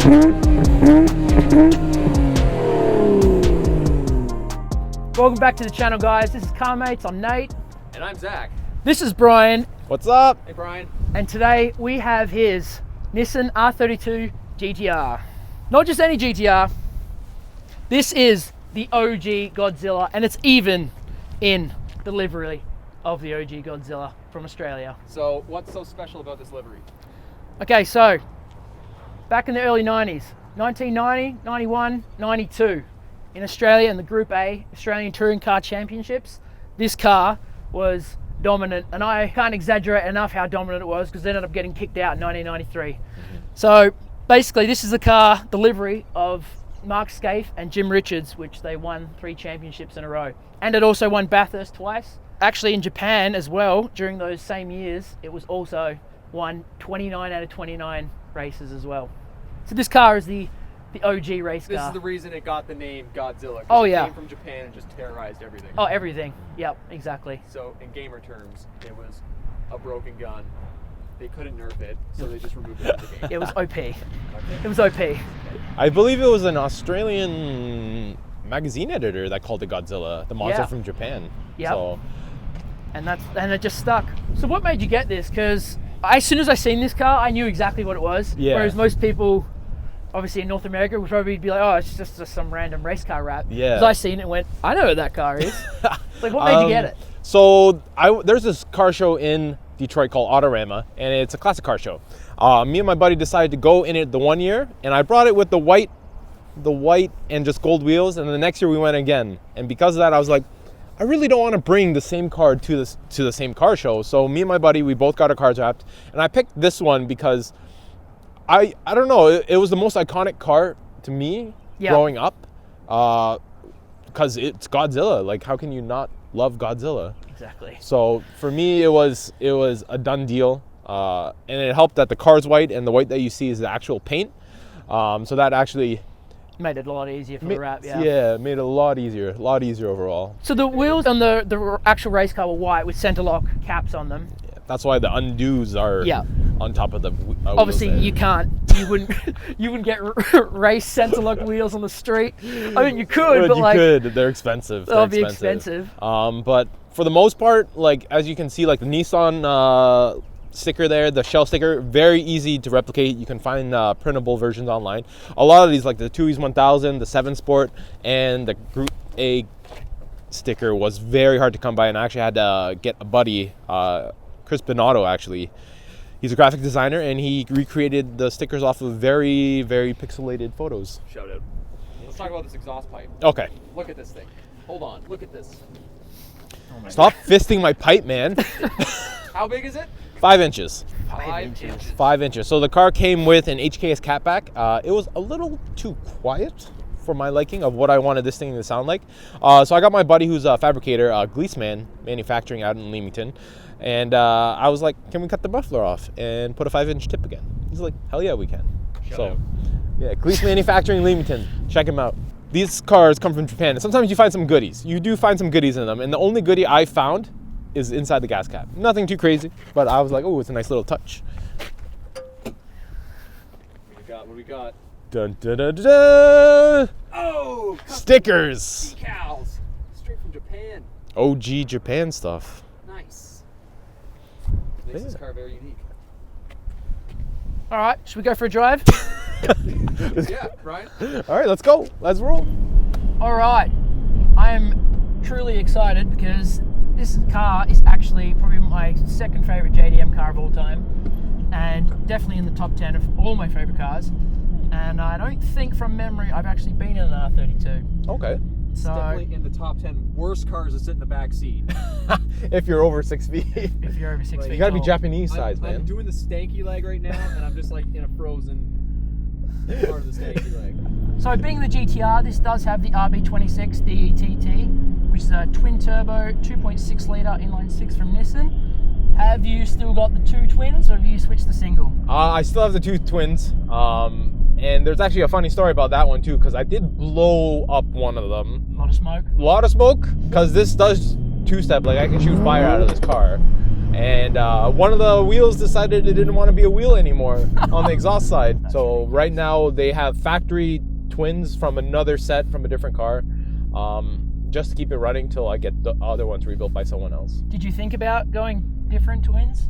Welcome back to the channel, guys. This is Car Mates. I'm Nate. And I'm Zach. This is Brian. What's up? Hey, Brian. And today we have his Nissan R32 GTR. Not just any GTR. This is the OG Godzilla, and it's even in the livery of the OG Godzilla from Australia. So what's so special about this livery? Okay, so back in the early 90s, 1990, 91, 92, in Australia in the Group A Australian Touring Car Championships, this car was dominant, and I can't exaggerate enough how dominant it was because they ended up getting kicked out in 1993. So basically this is the car, the livery of Mark Scaife and Jim Richards, which they won 3 championships in a row. And it also won Bathurst twice. Actually in Japan as well, during those same years, it was also won 29 out of 29 races as well. So this car is the OG race car. This is the reason it got the name Godzilla. Oh, it yeah. came from Japan and just terrorized everything. Oh, everything. Yep, exactly. So in gamer terms, it was a broken gun. They couldn't nerf it, so they just removed it from the game. It was OP. It was OP. I believe it was an Australian magazine editor that called it Godzilla, the monster from Japan. Yep. So, and it just stuck. So what made you get this? Because as soon as I seen this car, I knew exactly what it was. Yeah. Whereas most people, obviously in North America, would probably be like, oh, it's just some random race car wrap. Yeah. Because I seen it and went, I know what that car is. Like, what made you get it? So there's this car show in Detroit called Autorama, and it's a classic car show. Me and my buddy decided to go in it the one year, and I brought it with the white and just gold wheels, and the next year we went again. And because of that, I was like, I really don't want to bring the same car to the same car show. So me and my buddy, we both got our cars wrapped, and I picked this one because I don't know, it was the most iconic car to me growing up, because it's Godzilla. Like, how can you not love Godzilla? Exactly. So for me, it was a done deal, and it helped that the car's white, and the white that you see is the actual paint. So that actually Made it a lot easier for the wrap, yeah. Yeah, it made it a lot easier overall. So the wheels on the actual race car were white with center lock caps on them. Yeah, that's why the undos are on top of the Obviously, wheels you wouldn't get race center lock wheels on the street. I mean, you could, but you like, could. They're expensive. They'll be expensive. But for the most part, like, as you can see, like the Nissan sticker there, the shell sticker, very easy to replicate. You can find printable versions online. A lot of these, like the Tui's 1000, the 7 Sport, and the Group A sticker was very hard to come by, and I actually had to get a buddy, Chris Bonotto, actually. He's a graphic designer, and he recreated the stickers off of very, very pixelated photos. Shout out. Let's talk about this exhaust pipe. Okay. Look at this thing. Hold on. Look at this. Stop fisting my pipe, man. How big is it? 5 inches. 5 inches. 5 inches. So the car came with an HKS catback. It was a little too quiet for my liking of what I wanted this thing to sound like. So I got my buddy who's a fabricator, Gleesman Manufacturing out in Leamington. And I was like, can we cut the muffler off and put a 5-inch tip again? He's like, hell yeah, we can. Shout out. Yeah, Gleesman Manufacturing Leamington. Check him out. These cars come from Japan, and sometimes you find some goodies. You do find some goodies in them, and the only goodie I found is inside the gas cap. Nothing too crazy, but I was like, oh, it's a nice little touch. What do we got? Dun, dun, dun, dun, dun. Oh! Stickers! Decals! Straight from Japan. OG Japan stuff. Nice. Makes this car very unique. All right, should we go for a drive? Yeah, Brian? All right, let's go. Let's roll. All right, I am truly excited because this car is actually probably my second favorite JDM car of all time, and definitely in the top 10 of all my favorite cars. And I don't think from memory I've actually been in an R32. Okay. It's So definitely in the top 10 worst cars to sit in the back seat. If you're over 6 feet. if you're over 6 feet You gotta be tall. Japanese size, man. I'm doing the stanky leg right now, and I'm just like in a frozen part of the stanky leg. So being the GTR, this does have the RB26 DETT, which is a twin turbo 2.6 litre inline 6 from Nissan. Have you still got the 2 twins, or have you switched to single? I still have the 2 twins. And there's actually a funny story about that one too, because I did blow up one of them. A lot of smoke. A lot of smoke, because this does 2-step. Like, I can shoot fire out of this car. And one of the wheels decided it didn't want to be a wheel anymore on the exhaust side. So right now they have factory twins from another set from a different car, just to keep it running till I get the other ones rebuilt by someone else. Did you think about going different twins?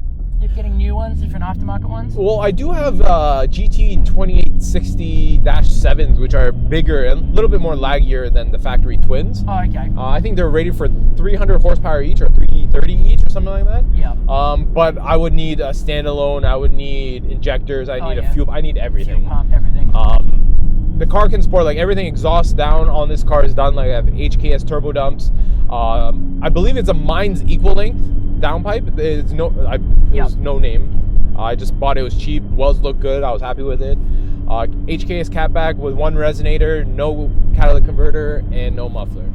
Getting new ones, different aftermarket ones? Well, I do have GT 2860-7s, which are bigger and a little bit more laggier than the factory twins. Oh, okay. I think they're rated for 300 horsepower each or 330 each or something like that. Yeah. But I would need a standalone. I would need injectors. I need a fuel. I need everything. Fuel pump, everything. The car can sport like everything. Exhaust down on this car is done. Like I have HKS turbo dumps. I believe it's a Mines equal length downpipe. There's no name. I just bought it. It was cheap. Wells looked good. I was happy with it. HKS catback with one resonator, no catalytic converter, and no muffler.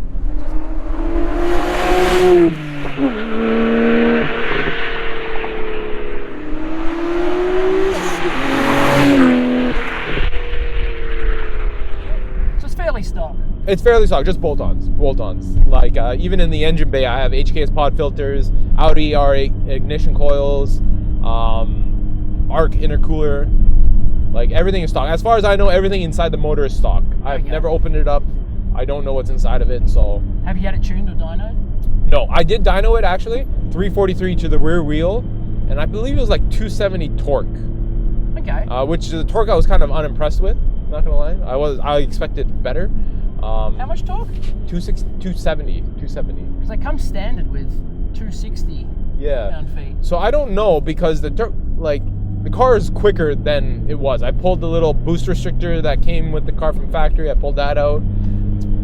So it's fairly stock. It's fairly stock, just bolt-ons. Like even in the engine bay, I have HKS pod filters, Audi R8 ignition coils, ARC intercooler. Like everything is stock. As far as I know, everything inside the motor is stock. I've never opened it up. I don't know what's inside of it. So. Have you had it tuned or dyno? No, I did dyno it actually. 343 to the rear wheel, and I believe it was like 270 torque. Okay. Which is a torque I was kind of unimpressed with. Not gonna lie, I expected better. How much torque? 270. Because they come standard with 260 pound-feet. So I don't know because the car is quicker than it was. I pulled the little boost restrictor that came with the car from factory. I pulled that out.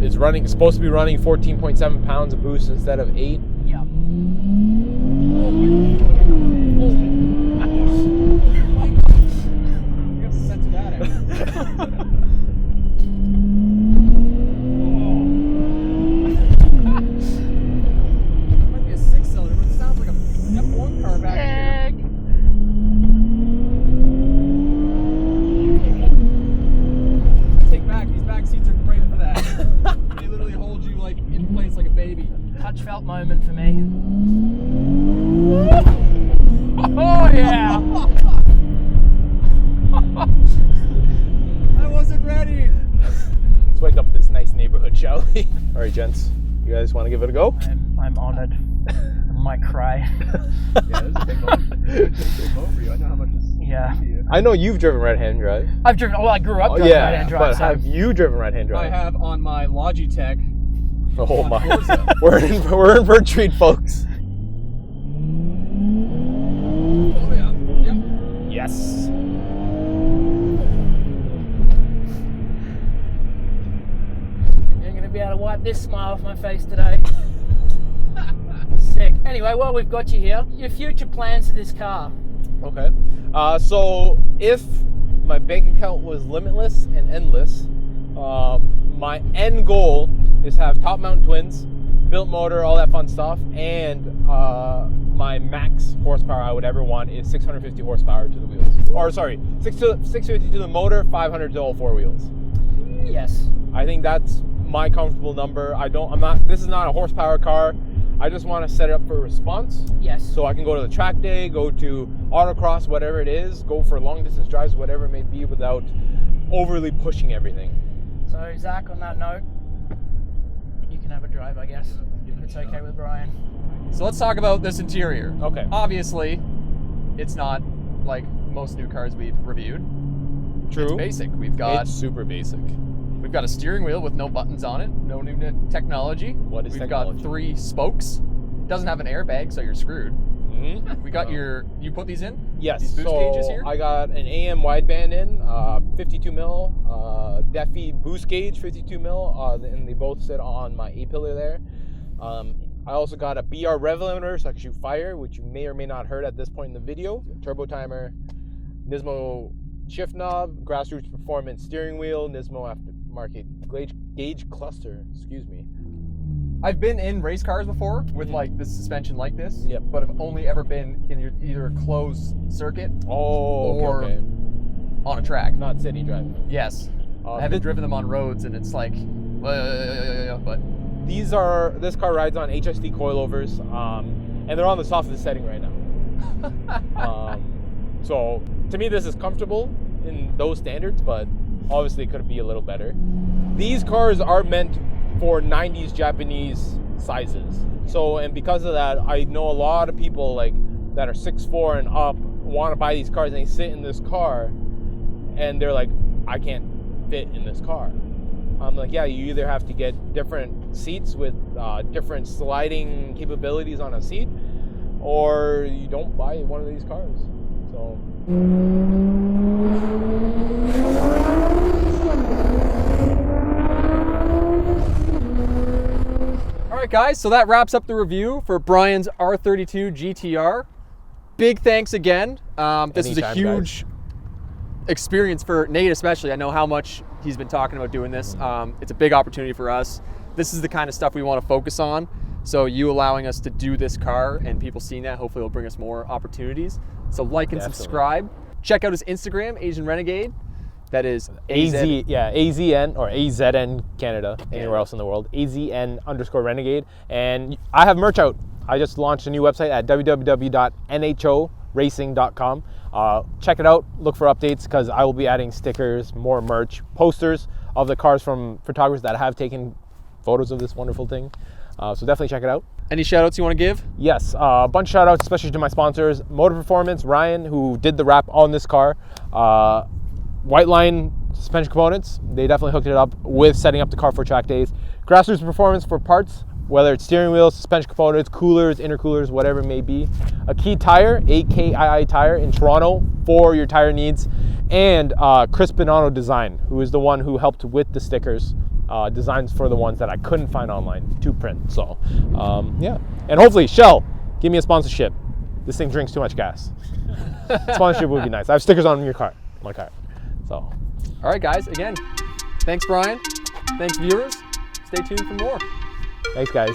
It's supposed to be running 14.7 pounds of boost instead of 8. Yeah. Touch felt moment for me. Oh yeah! I wasn't ready. Let's wake up this nice neighborhood, shall we? All right, gents, you guys want to give it a go? I'm honored. I might cry. Yeah, this is a big moment. This is a big moment for you. I know how much this is to you. I know you've driven right-hand drive. I've driven. Well, I grew up driving right-hand drive. But have you driven right-hand drive? I have on my Logitech. Oh my! we're in for a treat, folks. Oh yeah. Yep. Yes. You're gonna be able to wipe this smile off my face today. Sick. Anyway, while we've got you here, your future plans for this car. Okay. So if my bank account was limitless and endless, my end goal is to have top mount twins, built motor, all that fun stuff, and my max horsepower I would ever want is 650 horsepower to the wheels. Or sorry, 650 to the motor, 500 to all four wheels. Yes. I think that's my comfortable number. This is not a horsepower car. I just want to set it up for response. Yes. So I can go to the track day, go to autocross, whatever it is, go for long distance drives, whatever it may be, without overly pushing everything. So Zach, on that note, you can have a drive, I guess, if it's okay with Brian. So let's talk about this interior. Okay. Obviously, it's not like most new cars we've reviewed. True. It's basic. It's super basic. We've got a steering wheel with no buttons on it, no new technology. What is technology? We've got 3 spokes. Doesn't have an airbag, so you're screwed. Mm-hmm. We got you put these in? Yes. These boost gauges here? I got an AM wideband in, 52 mil, Defi boost gauge, 52 mil, and they both sit on my A-pillar there. I also got a BR rev limiter so I can shoot fire, which you may or may not heard at this point in the video. Turbo timer, Nismo shift knob, grassroots performance steering wheel, Nismo aftermarket gauge cluster, excuse me. I've been in race cars before with like this suspension like this, yep. But I've only ever been in either a closed circuit or on a track. Not city driving. Yes. I haven't driven them on roads and it's like, but this car rides on HSD coilovers, and they're on the softest setting right now. So to me, this is comfortable in those standards, but obviously it could be a little better. These cars are meant for 90s Japanese sizes. So, and because of that, I know a lot of people like that are 6'4" and up want to buy these cars, and they sit in this car and they're like, I can't fit in this car. I'm like, yeah, you either have to get different seats with different sliding capabilities on a seat, or you don't buy one of these cars. So. All right, guys, so that wraps up the review for Brian's R32 GTR. Big thanks again. This is a huge experience for Nate, especially. I know how much he's been talking about doing this. It's a big opportunity for us. This is the kind of stuff we want to focus on. So you allowing us to do this car and people seeing that, hopefully will bring us more opportunities. So like and subscribe. Check out his Instagram, Asian Renegade. That is AZN or AZN Canada, anywhere else in the world. AZN_Renegade. And I have merch out. I just launched a new website at www.nhoracing.com. Check it out. Look for updates because I will be adding stickers, more merch, posters of the cars from photographers that have taken photos of this wonderful thing. So definitely check it out. Any shout outs you want to give? Yes, a bunch of shout outs, especially to my sponsors. Motor Performance, Ryan, who did the wrap on this car. White Line suspension components, they definitely hooked it up with setting up the car for track days. Grassroots Performance for parts, whether it's steering wheels, suspension components, coolers, intercoolers, whatever it may be. A Key Tire, AKII Tire in Toronto for your tire needs. And Chris Bonanno Design, who is the one who helped with the stickers, designs for the ones that I couldn't find online to print. So, yeah. And hopefully, Shell, give me a sponsorship. This thing drinks too much gas. Sponsorship would be nice. I have stickers on my car. So. All right, guys. Again, thanks, Brian. Thanks, viewers. Stay tuned for more. Thanks, guys.